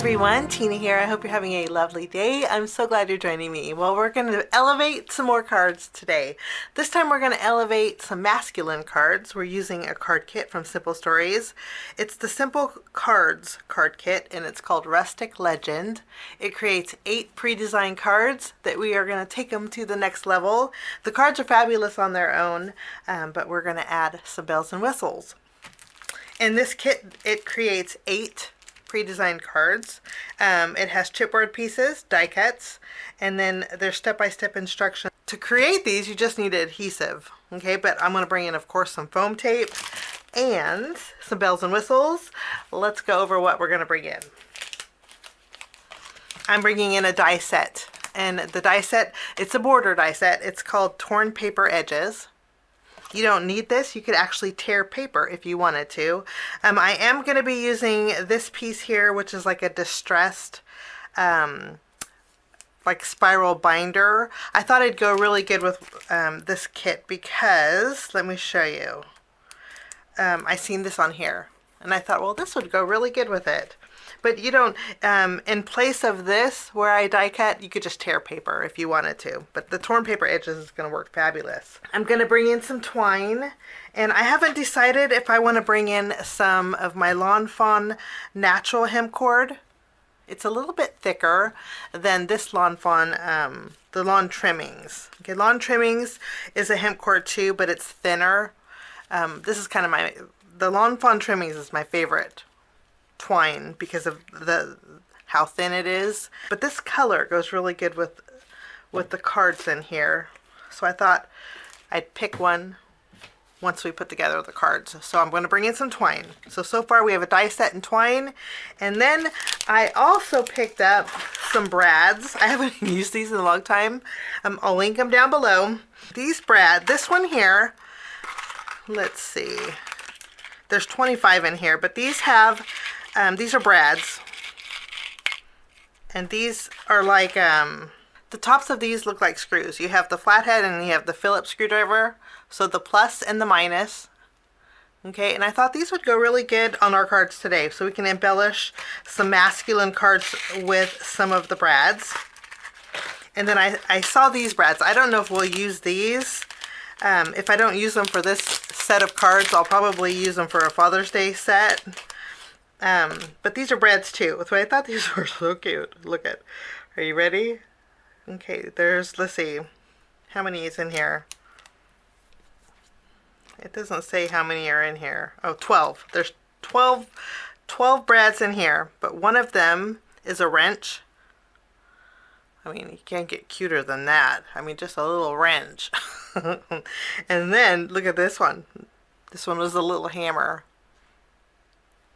everyone, Tina here. I hope you're having a lovely day. I'm so glad you're joining me. Well, we're going to elevate some more cards today. This time we're going to elevate some masculine cards. We're using a card kit from Simple Stories. It's the Simple Cards card kit and it's called Rustic Legend. It creates 8 pre-designed cards that we are going to take them to the next level. The cards are fabulous on their own, but we're going to add some bells and whistles. In this kit, it creates 8 pre-designed cards. It has chipboard pieces, die cuts, and then there's step-by-step instructions. To create these, you just need adhesive, okay? But I'm going to bring in, of course, some foam tape and some bells and whistles. Let's go over what we're going to bring in. I'm bringing in a die set, and the die set, it's a border die set. It's called Torn Paper Edges. You don't need this. You could actually tear paper if you wanted to. I am going to be using this piece here, which is like a distressed like spiral binder. I thought it'd go really good with this kit because, let me show you. I seen this on here and I thought, well, this would go really good with it. But you don't, in place of this, where I die cut, you could just tear paper if you wanted to. But the torn paper edges is going to work fabulous. I'm going to bring in some twine. And I haven't decided if I want to bring in some of my Fawn natural hemp cord. It's a little bit thicker than this Fawn, the lawn trimmings. Okay, lawn trimmings is a hemp cord too, but it's thinner. This is kind of the Fawn trimmings is my favorite twine because of how thin it is, but this color goes really good with the cards in here, so I thought I'd pick one once we put together the cards. So I'm going to bring in some twine. So far we have a die set and twine, and then I also picked up some brads. I haven't used these in a long time. I'll link them down below. These this one here, let's see, there's 25 in here, but these have these are brads, and these are like, the tops of these look like screws. You have the flathead and you have the Phillips screwdriver, so the plus and the minus. Okay, and I thought these would go really good on our cards today, so we can embellish some masculine cards with some of the brads. And then I saw these brads. I don't know if we'll use these. If I don't use them for this set of cards, I'll probably use them for a Father's Day set. But these are brads too, so I thought these were so cute. Look at, are you ready? Okay, let's see, how many is in here? It doesn't say how many are in here. Oh, 12. There's 12 brads in here, but one of them is a wrench. I mean, you can't get cuter than that. I mean, just a little wrench. And then, look at this one. This one was a little hammer.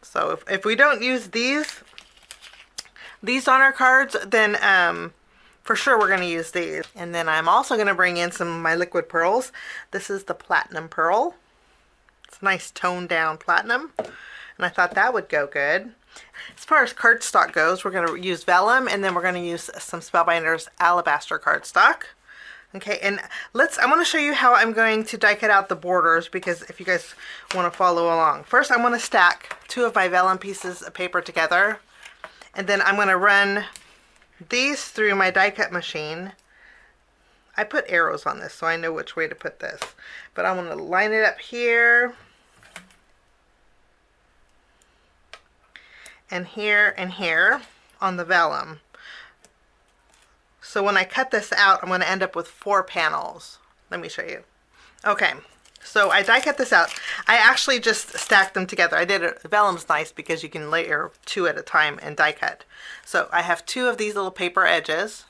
So if we don't use these on our cards, then for sure we're going to use these. And then I'm also going to bring in some of my liquid pearls. This is the platinum pearl. It's nice toned down platinum, and I thought that would go good. As far as cardstock goes, we're going to use vellum, and then we're going to use some Spellbinders alabaster cardstock. Okay, and I want to show you how I'm going to die cut out the borders, because if you guys want to follow along. First, I'm going to stack 2 of my vellum pieces of paper together, and then I'm going to run these through my die cut machine. I put arrows on this so I know which way to put this, but I'm going to line it up here, and here on the vellum. So when I cut this out, I'm going to end up with 4 panels. Let me show you. Okay, so I die cut this out. I actually just stacked them together. I did it. Vellum's nice because you can layer 2 at a time and die cut. So I have 2 of these little paper edges.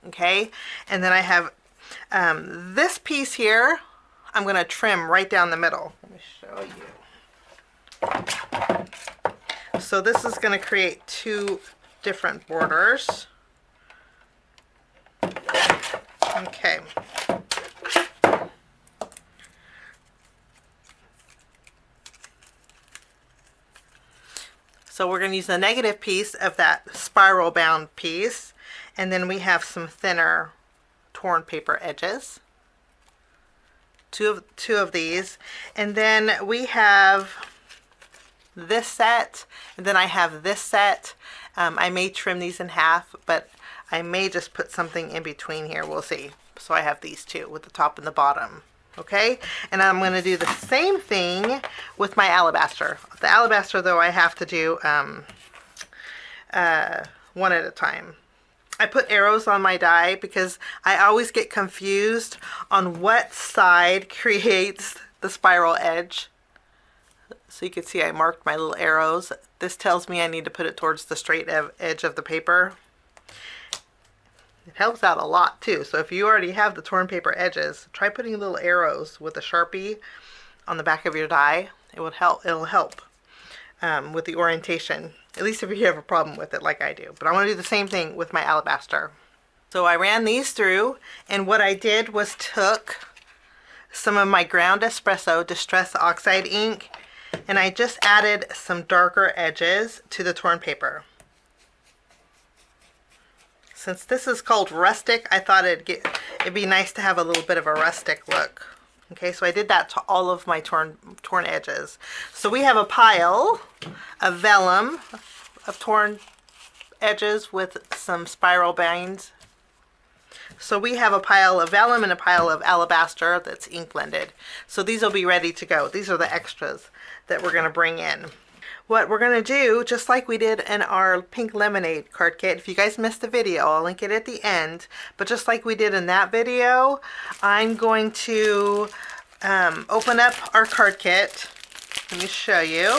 Okay, and then I have this piece here. I'm going to trim right down the middle. Let me show you. So this is going to create 2 different borders. Okay. So we're going to use the negative piece of that spiral bound piece, and then we have some thinner torn paper edges. Two of these, and then we have this set, and then I have this set, I may trim these in half, but I may just put something in between here. We'll see. So I have these two with the top and the bottom. Okay, and I'm going to do the same thing with my alabaster. The alabaster, though, I have to do one at a time. I put arrows on my die because I always get confused on what side creates the spiral edge. So you can see I marked my little arrows. This tells me I need to put it towards the straight edge of the paper. It helps out a lot too. So if you already have the torn paper edges, try putting little arrows with a Sharpie on the back of your die. It would help. It'll help with the orientation. At least if you have a problem with it like I do. But I want to do the same thing with my alabaster. So I ran these through, and what I did was took some of my ground espresso distress oxide ink, and I just added some darker edges to the torn paper. Since this is called Rustic, I thought it'd be nice to have a little bit of a rustic look. Okay, so I did that to all of my torn edges. So we have a pile of vellum of torn edges with some spiral bands. So we have a pile of vellum and a pile of alabaster that's ink blended. So these will be ready to go. These are the extras that we're going to bring in. What we're going to do, just like we did in our pink lemonade card kit, if you guys missed the video, I'll link it at the end, but just like we did in that video, I'm going to open up our card kit. Let me show you.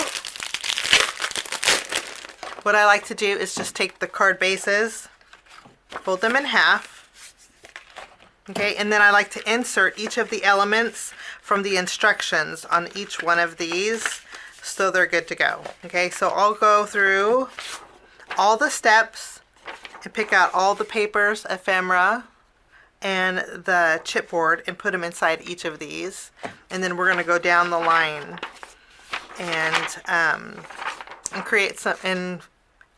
What I like to do is just take the card bases, fold them in half, okay, and then I like to insert each of the elements from the instructions on each one of these so they're good to go. Okay, so I'll go through all the steps and pick out all the papers, ephemera, and the chipboard and put them inside each of these. And then we're going to go down the line and create some and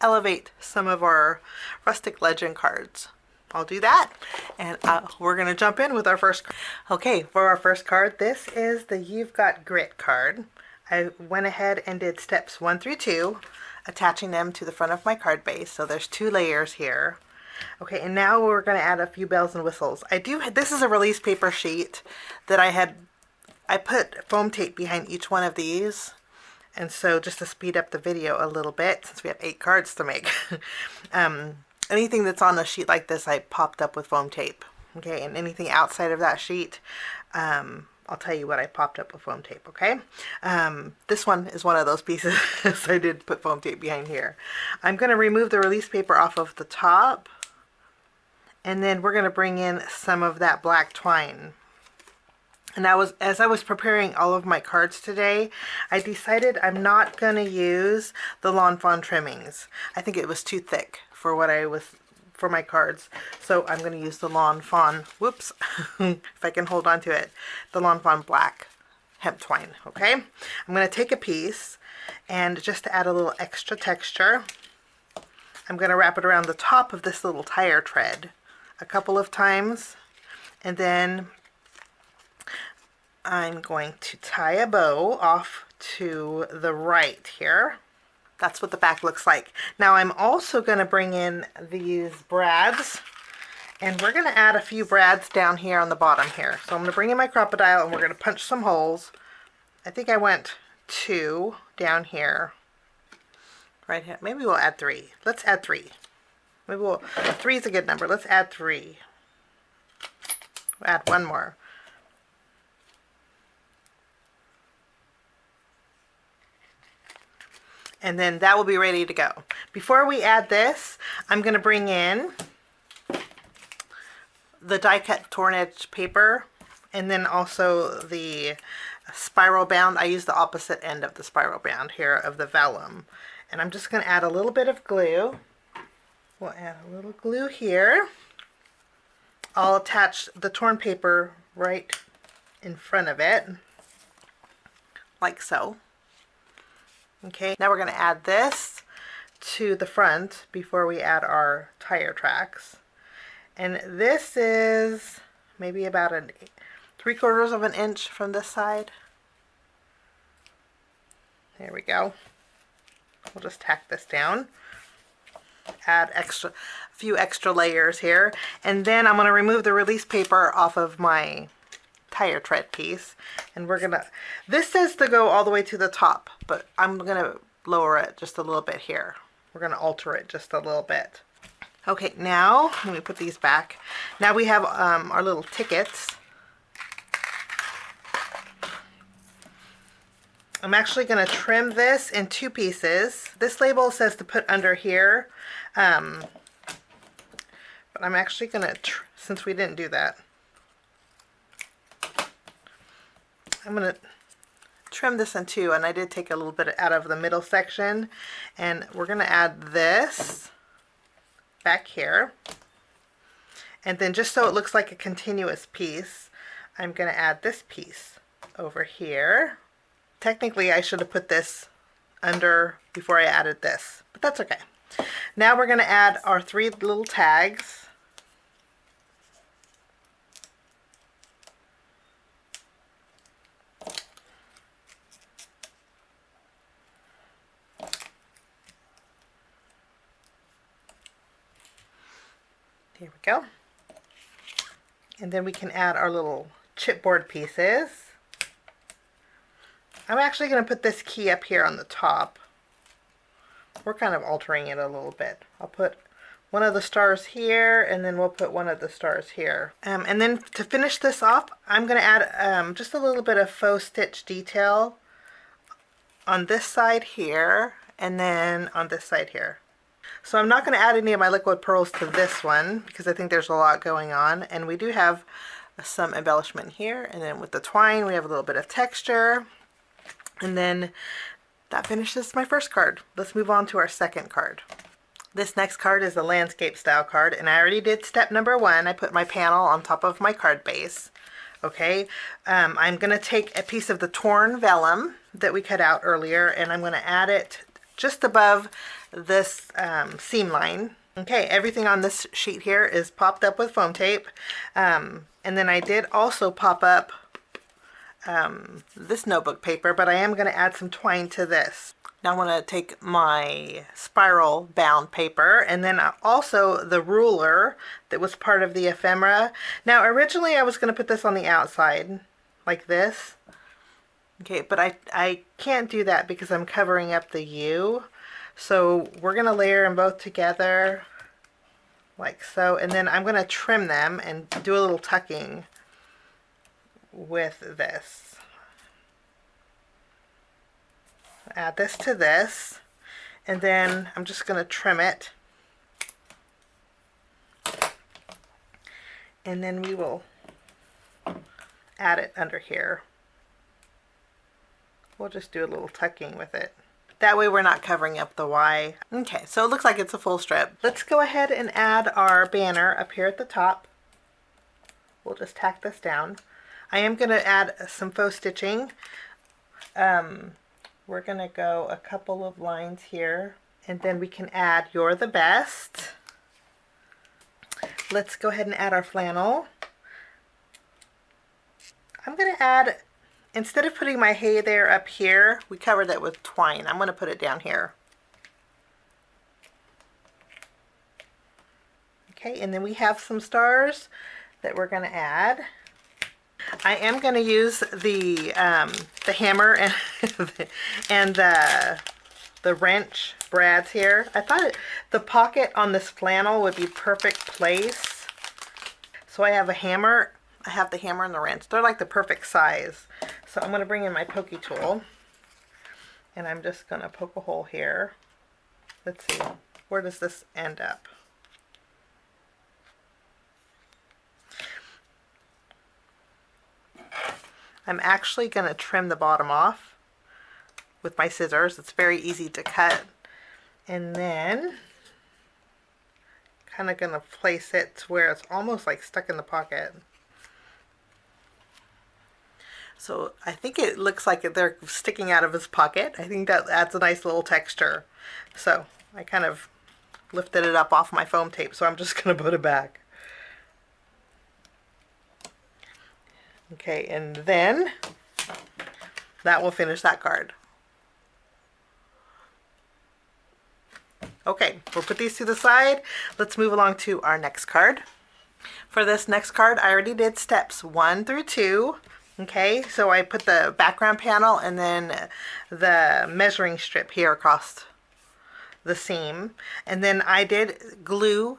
elevate some of our rustic legend cards. I'll do that, and we're going to jump in with our first card. Okay, for our first card, this is the You've Got Grit card. I went ahead and did steps 1 through 2, attaching them to the front of my card base. So there's 2 layers here. Okay, and now we're going to add a few bells and whistles. This is a release paper sheet that I put foam tape behind each one of these. And so just to speed up the video a little bit, since we have 8 cards to make, anything that's on a sheet like this, I popped up with foam tape. Okay, and anything outside of that sheet, I'll tell you what I popped up with foam tape, okay? This one is one of those pieces, so I did put foam tape behind here. I'm going to remove the release paper off of the top, and then we're going to bring in some of that black twine. And as I was preparing all of my cards today, I decided I'm not going to use the Lawn Fawn trimmings. I think it was too thick for for my cards. So I'm going to use the Lawn Fawn, whoops, if I can hold on to it, the Lawn Fawn black hemp twine, okay? I'm going to take a piece, and just to add a little extra texture, I'm going to wrap it around the top of this little tire tread a couple of times, and then I'm going to tie a bow off to the right here. That's what the back looks like. Now I'm also going to bring in these brads, and we're going to add a few brads down here on the bottom here. So I'm going to bring in my crocodile, and we're going to punch some holes. I think I went 2 down here. Right here. Maybe we'll add 3. Let's add 3. Maybe 3 is a good number. Let's add 3. We'll add 1 more. And then that will be ready to go. Before we add this, I'm going to bring in the die cut torn edge paper, and then also the spiral bound. I use the opposite end of the spiral bound here of the vellum. And I'm just going to add a little bit of glue. We'll add a little glue here. I'll attach the torn paper right in front of it, like so. Okay, now we're going to add this to the front before we add our tire tracks. And this is maybe about 3/4 of an inch from this side. There we go. We'll just tack this down. add a few extra layers here. And then I'm going to remove the release paper off of my tire tread piece. And we're going to, this says to go all the way to the top, but I'm going to lower it just a little bit here. We're going to alter it just a little bit. Okay, now let me put these back. Now we have our little tickets. I'm actually going to trim this in 2 pieces. This label says to put under here, but I'm actually going to, since we didn't do that, I'm going to trim this in 2, and I did take a little bit out of the middle section, and we're going to add this back here, and then just so it looks like a continuous piece, I'm going to add this piece over here. Technically, I should have put this under before I added this, but that's okay. Now we're going to add our 3 little tags. Here we go. And then we can add our little chipboard pieces. I'm actually going to put this key up here on the top. We're kind of altering it a little bit. I'll put one of the stars here, and then we'll put one of the stars here. And then to finish this off, I'm going to add just a little bit of faux stitch detail on this side here, and then on this side here. So I'm not going to add any of my liquid pearls to this one because I think there's a lot going on. And we do have some embellishment here, and then with the twine we have a little bit of texture. And then that finishes my first card. Let's move on to our second card. This next card is a landscape style card, and I already did step number 1. I put my panel on top of my card base. Okay, I'm going to take a piece of the torn vellum that we cut out earlier, and I'm going to add it just above this seam line. Okay, everything on this sheet here is popped up with foam tape. And then I did also pop up this notebook paper, but I am going to add some twine to this. Now I'm going to take my spiral bound paper, and then also the ruler that was part of the ephemera. Now originally I was going to put this on the outside like this. Okay, but I can't do that because I'm covering up the U. So we're going to layer them both together like so, and then I'm going to trim them and do a little tucking with this. Add this to this, and then I'm just going to trim it, and then we will add it under here. We'll just do a little tucking with it. That way we're not covering up the Y. Okay, so it looks like it's a full strip. Let's go ahead and add our banner up here at the top. We'll just tack this down. I am going to add some faux stitching. We're going to go a couple of lines here, and then we can add "You're the Best." Let's go ahead and add our flannel. I'm going to add, instead of putting my hay there up here, we covered that with twine. I'm going to put it down here. Okay, and then we have some stars that we're going to add. I am going to use the hammer and the wrench brads here. I thought the pocket on this flannel would be perfect place. So I have a hammer. I have the hammer and the wrench. They're like the perfect size. So I'm going to bring in my pokey tool, and I'm just going to poke a hole here. Let's see, where does this end up? I'm actually going to trim the bottom off with my scissors. It's very easy to cut. And then kind of going to place it to where it's almost like stuck in the pocket. So I think it looks like they're sticking out of his pocket. I think that adds a nice little texture. So I kind of lifted it up off my foam tape, so I'm just going to put it back. Okay, and then that will finish that card. Okay, we'll put these to the side. Let's move along to our next card. For this next card, I already did steps 1 through 2. Okay, so I put the background panel and then the measuring strip here across the seam. And then I did glue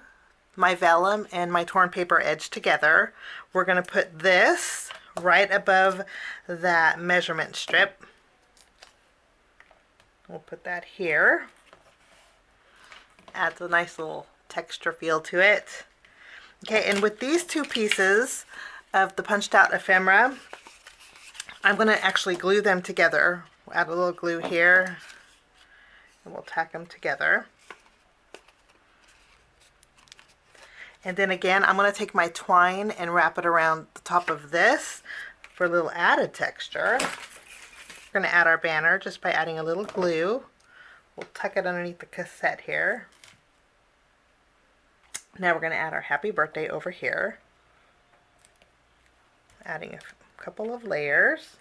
my vellum and my torn paper edge together. We're going to put this right above that measurement strip. We'll put that here. Adds a nice little texture feel to it. Okay, and with these two pieces of the punched out ephemera, I'm going to actually glue them together. We'll add a little glue here, and we'll tack them together. And then again, I'm going to take my twine and wrap it around the top of this for a little added texture. We're going to add our banner just by adding a little glue. We'll tuck it underneath the cassette here. Now we're going to add our happy birthday over here. Adding a couple of layers.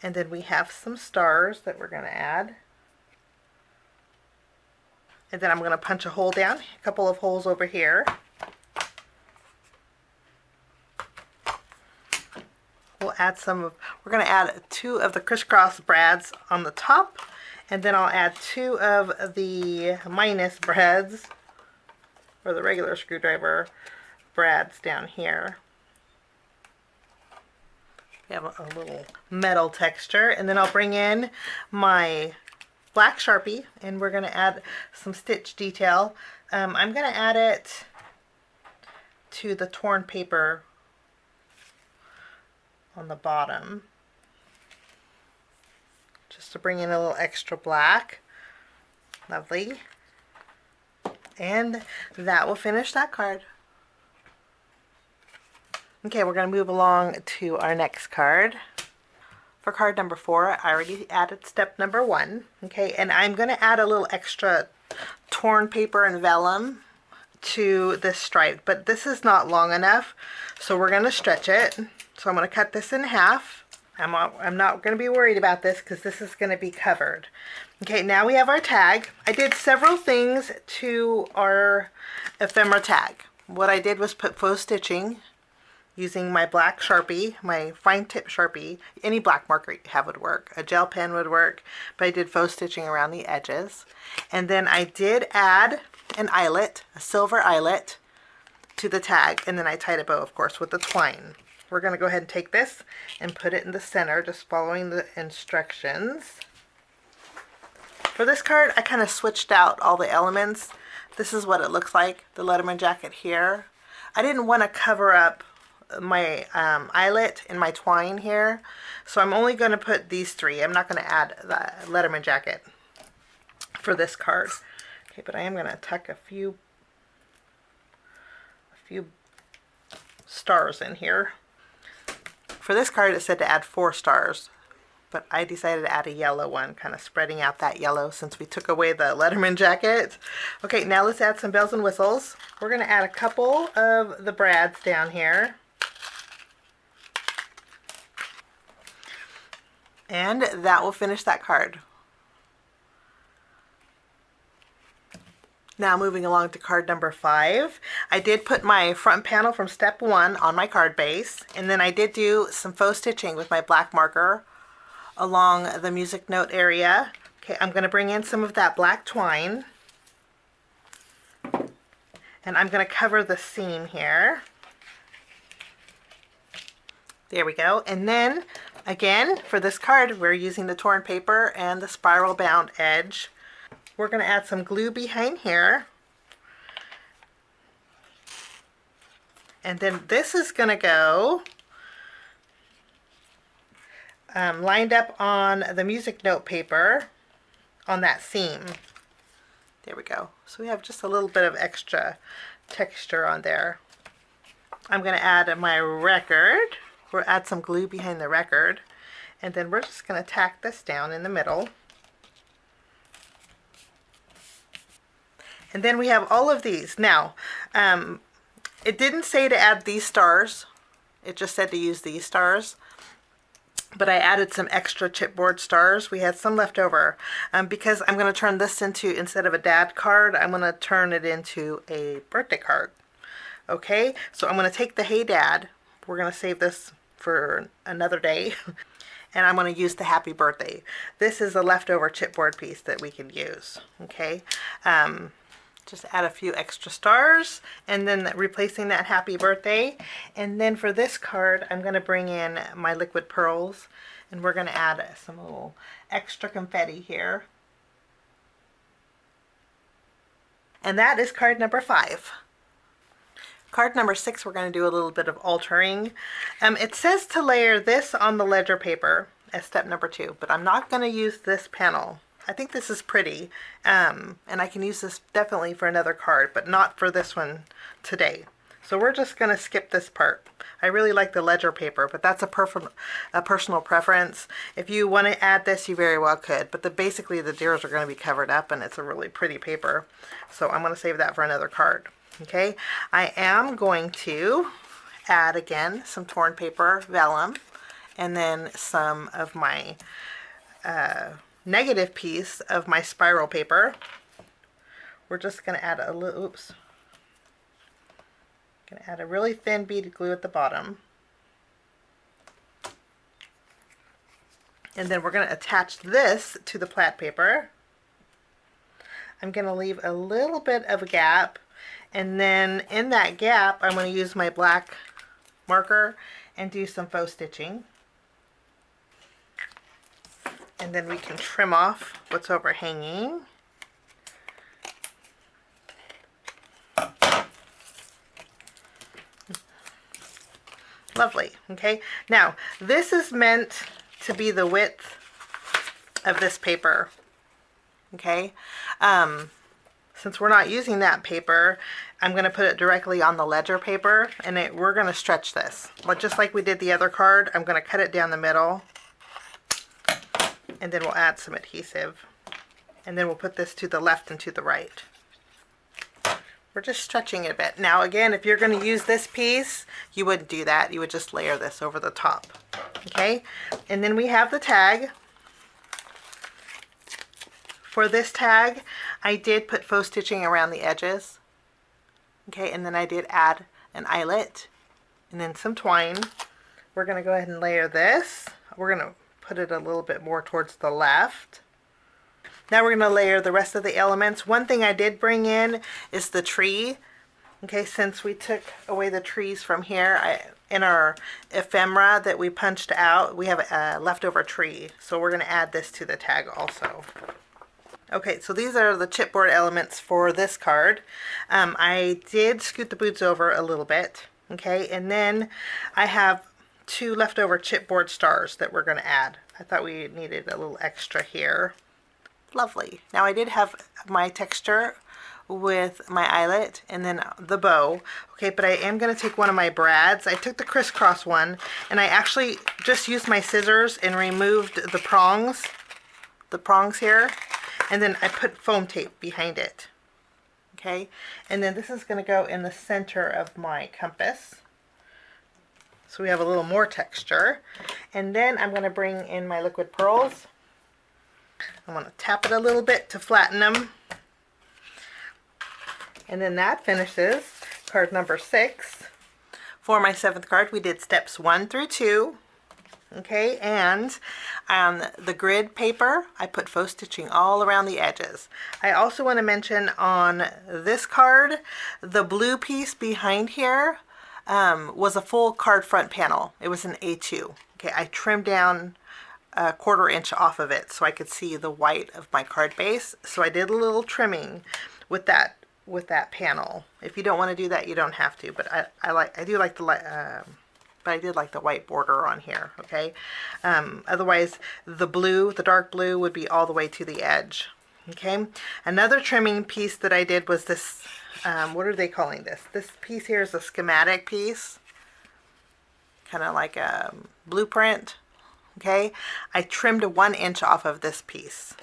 And then we have some stars that we're going to add. And then I'm going to punch a hole down, a couple of holes over here. We'll add we're going to add 2 of the crisscross brads on the top. And then I'll add 2 of the minus brads, or the regular screwdriver brads down here. We have a little metal texture. And then I'll bring in my black Sharpie and we're going to add some stitch detail. I'm going to add it to the torn paper on the bottom, just to bring in a little extra black. Lovely. And that will finish that card. Okay, we're going to move along to our next card. For card number 4, I already added step number 1. Okay, and I'm going to add a little extra torn paper and vellum to this stripe, but this is not long enough, so we're going to stretch it. So I'm going to cut this in half. I'm not going to be worried about this because this is going to be covered. Okay, now we have our tag. I did several things to our ephemera tag. What I did was put faux stitching using my black Sharpie, my fine tip Sharpie. Any black marker you have would work. A gel pen would work, but I did faux stitching around the edges. And then I did add an eyelet, a silver eyelet, to the tag, and then I tied a bow, of course, with the twine. We're going to go ahead and take this and put it in the center, just following the instructions. For this card, I kind of switched out all the elements. This is what it looks like, the Letterman jacket here. I didn't want to cover up my eyelet and my twine here, so I'm only going to put these 3. I'm not going to add the Letterman jacket for this card. Okay, but I am going to tuck a few stars in here. For this card, it said to add 4 stars, but I decided to add a yellow one, kind of spreading out that yellow since we took away the Letterman jacket. Okay, now let's add some bells and whistles. We're going to add a couple of the brads down here. And that will finish that card. Now moving along to card number 5, I did put my front panel from step 1 on my card base, and then I did do some faux stitching with my black marker along the music note area. Okay, I'm going to bring in some of that black twine, and I'm going to cover the seam here. There we go. And then again, for this card, we're using the torn paper and the spiral bound edge. We're going to add some glue behind here. And then this is going to go lined up on the music note paper on that seam. There we go. So we have just a little bit of extra texture on there. I'm going to add my record. We'll add some glue behind the record. And then we're just going to tack this down in the middle. And then we have all of these. Now, it didn't say to add these stars. It just said to use these stars. but I added some extra chipboard stars. We had some left over because I'm going to turn this into, instead of a dad card, I'm going to turn it into a birthday card. Okay, so I'm going to take the Hey Dad. We're going to save this for another day. And I'm going to use the happy birthday. This is a leftover chipboard piece that we can use. Okay, just add a few extra stars and then replacing that happy birthday. And then for this card, I'm going to bring in my liquid pearls and we're going to add some little extra confetti here. And that is card number 5. Card number 6, we're going to do a little bit of altering. It says to layer this on the ledger paper as step number 2, but I'm not going to use this panel. I think this is pretty, and I can use this definitely for another card, but not for this one today. So we're just going to skip this part. I really like the ledger paper, but that's a personal preference. If you want to add this, you very well could, but basically the deers are going to be covered up, and it's a really pretty paper. So I'm going to save that for another card. Okay, I am going to add again some torn paper vellum, and then some of my negative piece of my spiral paper. We're just going to add a little, oops, going to add a really thin beaded glue at the bottom. And then we're going to attach this to the plaid paper. I'm going to leave a little bit of a gap, and then in that gap I'm going to use my black marker and do some faux stitching. And then we can trim off what's overhanging. Lovely. Okay, now this is meant to be the width of this paper. Okay, since we're not using that paper, I'm going to put it directly on the ledger paper, and we're going to stretch this. But just like we did the other card, I'm going to cut it down the middle, and then we'll add some adhesive, and then we'll put this to the left and to the right. We're just stretching it a bit. Now again, if you're going to use this piece, you wouldn't do that. You would just layer this over the top. Okay, and then we have the tag. For this tag, I did put faux stitching around the edges. Okay, and then I did add an eyelet and then some twine. We're going to go ahead and layer this. We're going to put it a little bit more towards the left. Now we're going to layer the rest of the elements. One thing I did bring in is the tree. Okay, since we took away the trees from here, in our ephemera that we punched out, we have a leftover tree. So we're going to add this to the tag also. Okay, so these are the chipboard elements for this card. I did scoot the boots over a little bit. Okay, and then I have 2 leftover chipboard stars that we're going to add. I thought we needed a little extra here. Lovely. Now I did have my texture with my eyelet and then the bow. Okay, but I am going to take one of my brads. I took the crisscross one and I actually just used my scissors and removed the prongs here, and then I put foam tape behind it. Okay, and then this is going to go in the center of my compass. So we have a little more texture. And then I'm going to bring in my liquid pearls. I'm going to tap it a little bit to flatten them. And then that finishes card number 6. For my 7th card, we did steps 1 through 2. Okay, and on the grid paper, I put faux stitching all around the edges. I also want to mention on this card, the blue piece behind here was a full card front panel. It was an A2. Okay, I trimmed down a 1/4 inch off of it so I could see the white of my card base. So I did a little trimming with that panel. If you don't want to do that, you don't have to. But I do like the but I did like the white border on here. Okay, otherwise the dark blue would be all the way to the edge. Okay, another trimming piece that I did was this. What are they calling this? This piece here is a schematic piece, kind of like a blueprint. Okay, I trimmed 1 inch off of this piece.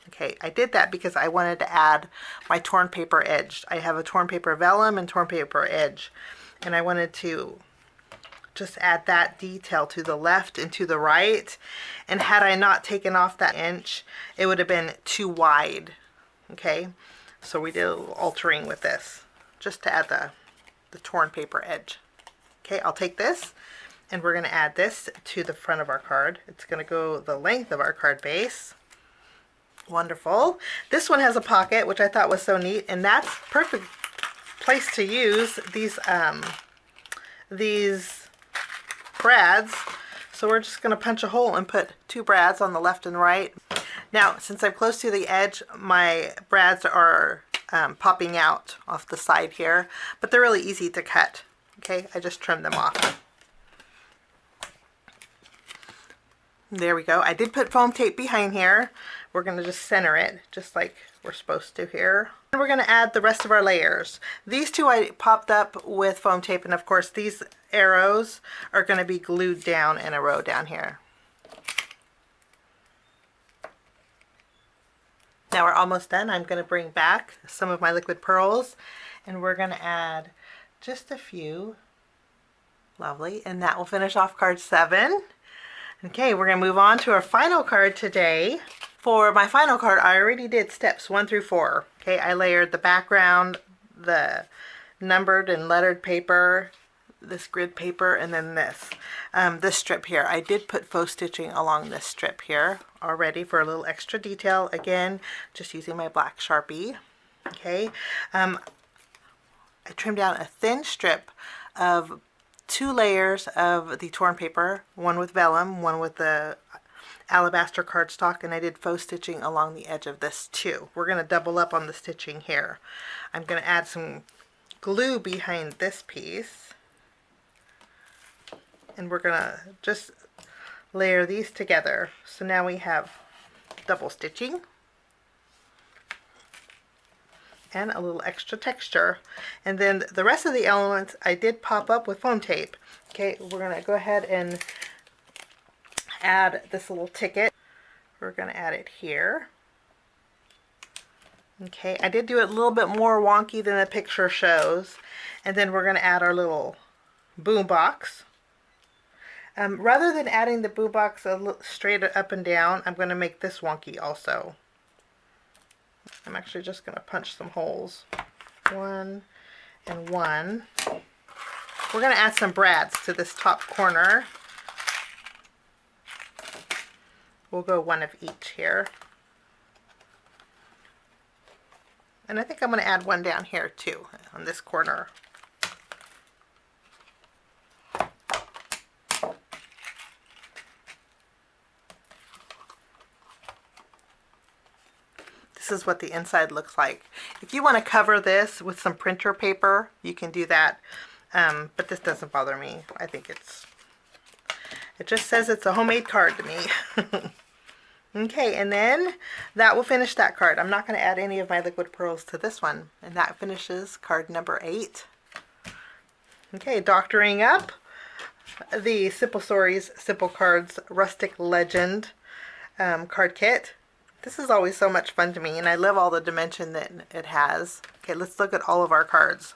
Okay, I did that because I wanted to add my torn paper edge. I have a torn paper vellum and torn paper edge, and I wanted to just add that detail to the left and to the right. And had I not taken off that inch, it would have been too wide. Okay, so we did a little altering with this just to add the torn paper edge. Okay, I'll take this and we're going to add this to the front of our card. It's going to go the length of our card base. Wonderful. This one has a pocket, which I thought was so neat, and that's perfect place to use these brads. So we're just going to punch a hole and put 2 brads on the left and right. Now, since I'm close to the edge, my brads are popping out off the side here, but they're really easy to cut. Okay, I just trimmed them off. There we go. I did put foam tape behind here. We're going to just center it just like we're supposed to here. And we're going to add the rest of our layers. These 2 I popped up with foam tape, and of course these arrows are going to be glued down in a row down here. Now we're almost done. I'm going to bring back some of my liquid pearls, and we're going to add just a few. Lovely. And that will finish off card 7. Okay, we're going to move on to our final card today. For my final card, I already did steps 1 through 4. Okay, I layered the background, the numbered and lettered paper, this grid paper, and then this strip here. I did put faux stitching along this strip here already for a little extra detail. Again, just using my black Sharpie. Okay, I trimmed down a thin strip of 2 layers of the torn paper, one with vellum, one with the alabaster cardstock, and I did faux stitching along the edge of this too. We're going to double up on the stitching here. I'm going to add some glue behind this piece, and we're going to just layer these together. So now we have double stitching and a little extra texture. And then the rest of the elements I did pop up with foam tape. Okay, we're going to go ahead and add this little ticket. We're going to add it here. Okay, I did do it a little bit more wonky than the picture shows. And then we're going to add our little boom box. Rather than adding the boom box straight up and down, I'm going to make this wonky also. I'm actually just going to punch some holes. 1 and 1. We're going to add some brads to this top corner. We'll go 1 of each here. And I think I'm going to add 1 down here too, on this corner. This is what the inside looks like. If you want to cover this with some printer paper, you can do that. But this doesn't bother me. I think it just says it's a homemade card to me. Okay, and then that will finish that card. I'm not going to add any of my liquid pearls to this one. And that finishes card number 8. Okay, doctoring up the Simple Stories Simple Cards Rustic Legend card kit. This is always so much fun to me, and I love all the dimension that it has. Okay, let's look at all of our cards.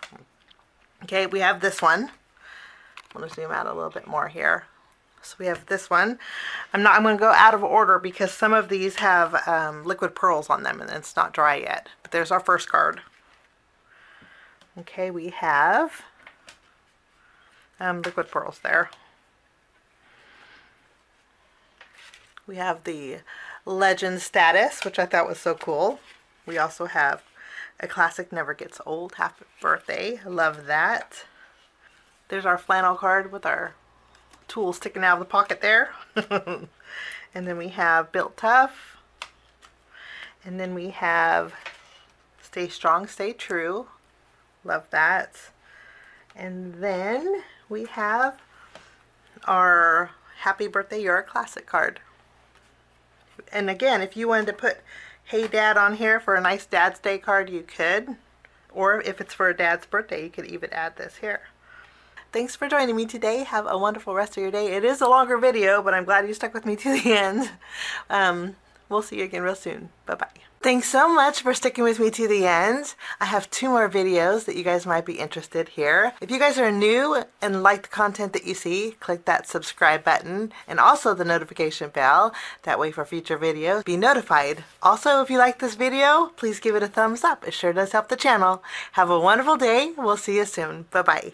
Okay, we have this one. I'm going to zoom out a little bit more here. So we have this one. I'm going to go out of order because some of these have liquid pearls on them and it's not dry yet. But there's our first card. Okay, we have liquid pearls there. We have the Legend Status, which I thought was so cool. We also have a classic Never Gets Old. Happy birthday. I love that. There's our flannel card with our tool sticking out of the pocket there. And then we have Built Tough. And then we have Stay Strong, Stay True. Love that. And then we have our Happy Birthday, You're a Classic card. And again, if you wanted to put Hey Dad on here for a nice Dad's Day card, you could. Or if it's for a dad's birthday, you could even add this here. Thanks for joining me today. Have a wonderful rest of your day. It is a longer video, but I'm glad you stuck with me to the end. we'll see you again real soon. Bye-bye. Thanks so much for sticking with me to the end. I have 2 more videos that you guys might be interested here. If you guys are new and like the content that you see, click that subscribe button and also the notification bell. That way for future videos, be notified. Also, if you like this video, please give it a thumbs up. It sure does help the channel. Have a wonderful day. We'll see you soon. Bye-bye.